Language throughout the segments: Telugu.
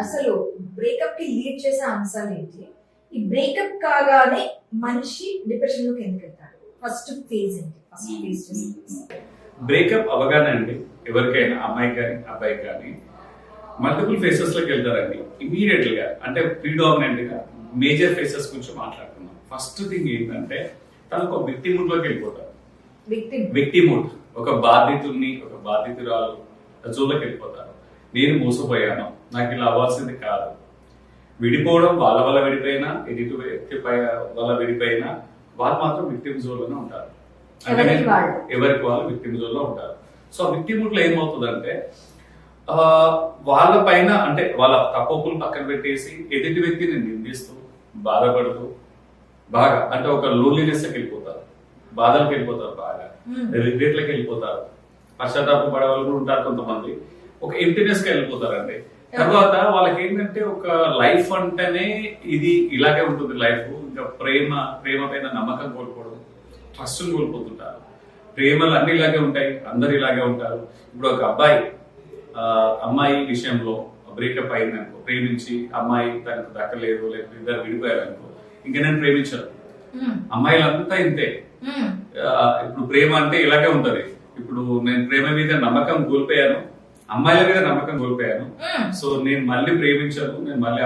అసలు బ్రేకప్ కి లీడ్ చేసే అంశాలు ఏంటి? ఈ బ్రేకప్ కాగానే మనిషి డిప్రెషన్ లోకి ఎందుకు వెళ్తాడు? ఫస్ట్ ఫేజ్ ఏంటి? ఫస్ట్ ఫేజ్ బ్రేకప్ అవగానే అండి ఎవరికైనా అమ్మాయి కానీ అబ్బాయి కానీ మల్టిపుల్ ఫేసెస్ లోకి వెళ్తారండి ఇమీడియట్ గా. అంటే ప్రీడామినెంట్ గా మేజర్ ఫేసెస్ గురించి మాట్లాడుతున్నాం. ఫస్ట్ థింగ్ ఏంటంటే తనకు ఒక విక్టిమూడ్ లోకి వెళ్ళిపోతారు. విక్టిమూడ్, ఒక బాధితుడిని ఒక బాధితురాలు జోలోకి వెళ్ళిపోతారు. నేను మోసపోయాను, నాకు ఇలా అవ్వాల్సింది కాదు. విడిపోవడం వాళ్ళ వల్ల విడిపోయినా, ఎదుటి వ్యక్తి వల్ల విడిపోయినా వాళ్ళు మాత్రం విక్టిమ్ జోన్ లోనే ఉంటారు. అంటే ఎవరికి వాళ్ళు విక్టిమ్ జోన్ లో ఉంటారు. సో ఆ విక్టిమూడ్ లో ఏమవుతుందంటే వాళ్ళ పైన అంటే వాళ్ళ తప్పులు పక్కన పెట్టేసి ఎదుటి వ్యక్తిని నిందిస్తూ బాధపడుతూ బాగా అంటే ఒక లోన్లీనెస్ కి వెళ్ళిపోతారు, బాధలకు వెళ్ళిపోతారు, బాగా రిగ్రెట్లకు వెళ్ళిపోతారు. పశ్చాత్తాపం పడే వాళ్ళు కూడా ఉంటారు కొంతమంది. ఒక ఎంప్టీనెస్ కి వెళ్ళిపోతారండి. తర్వాత వాళ్ళకి ఏంటంటే ఒక లైఫ్ అంటేనే ఇది ఇలాగే ఉంటుంది లైఫ్. ఇంకా ప్రేమ పైన నమ్మకం కోల్పోవడం, ట్రస్ట్ కోల్పోతుంటారు. ప్రేమలు అన్ని ఇలాగే ఉంటాయి, అందరు ఇలాగే ఉంటారు. ఇప్పుడు ఒక అమ్మాయి విషయంలో బ్రేకప్ అయిందనుకో, ప్రేమించి అమ్మాయి తనకు దక్కలేదు, లేకపోతే ఇద్దరు విడిపోయారనుకో, ఇంకా నేను ప్రేమించాను. అమ్మాయిలంతా ఇంతే. ఇప్పుడు ప్రేమ అంటే ఇలాగే ఉంటది. ఇప్పుడు నేను ప్రేమ మీద నమ్మకం కోల్పోయాను, అమ్మాయిల మీద నమ్మకం కోల్పోయాను. సో నేను మళ్ళీ ప్రేమించాను, నేను మళ్ళీ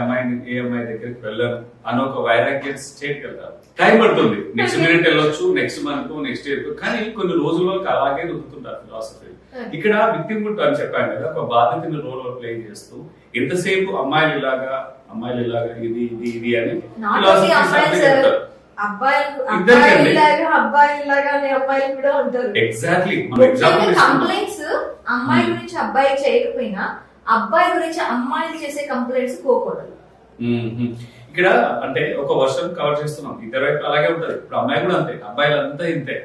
ఏ అమ్మాయి దగ్గరికి వెళ్ళాను అని ఒక వైరాగ్య స్టేట్ కి వెళ్తారు. టైం పడుతుంది. నెక్స్ట్ మినిట్ వెళ్ళొచ్చు, నెక్స్ట్ మంత్, నెక్స్ట్ ఇయర్, కానీ కొన్ని రోజుల్లో అలాగే రుద్దుతుంటారు ఫిలాసఫీ. ఇక్కడ విక్టిమ్హుడ్ అని చెప్పాను కదా, ఒక బాధితుని రోల్ ప్లే చేస్తూ ఎంతసేపు అమ్మాయిలు ఇలాగా ఇది అని ఫిలాసఫీ చెప్తారు. ఎగ్జాక్ట్లీ కంప్లైంట్స్ అమ్మాయి గురించి అబ్బాయి చేయకపోయినా అబ్బాయి గురించి అమ్మాయిలు చేసే కంప్లైంట్స్ పోకూడదు. ఇక్కడ అంటే ఒక వర్షం కవర్ చేస్తున్నాం, ఇద్దరు వైపు అలాగే ఉంటది. ఇప్పుడు అమ్మాయి కూడా అంతే, అబ్బాయిలు అంతా ఇంతే.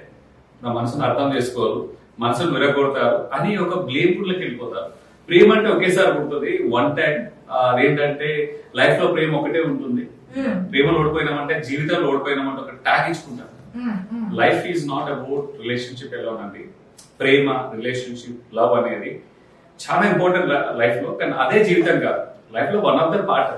నా మనసును అర్థం చేసుకోరు, మనసును విరగొడతారు అని ఒక బ్లేమ్ లోకి వెళ్ళిపోతారు. ప్రేమ అంటే ఒకేసారి ఉంటుంది, వన్ టైం. అదేంటంటే లైఫ్ లో ప్రేమ ఒకటే ఉంటుంది. ప్రేమలో ఓడిపోయినామంటే, జీవితంలో ఓడిపోయినామంటే ఒక ట్యాగ్ ఇచ్చుకుంటాం. Life is not about relationship ఎలానండి. ప్రేమ, రిలేషన్షిప్, లవ్ అనేది చాలా ఇంపార్టెంట్ లైఫ్ లో, కానీ అదే జీవితం కాదు. లైఫ్ లో వన్ ఆఫ్ ద పార్ట్.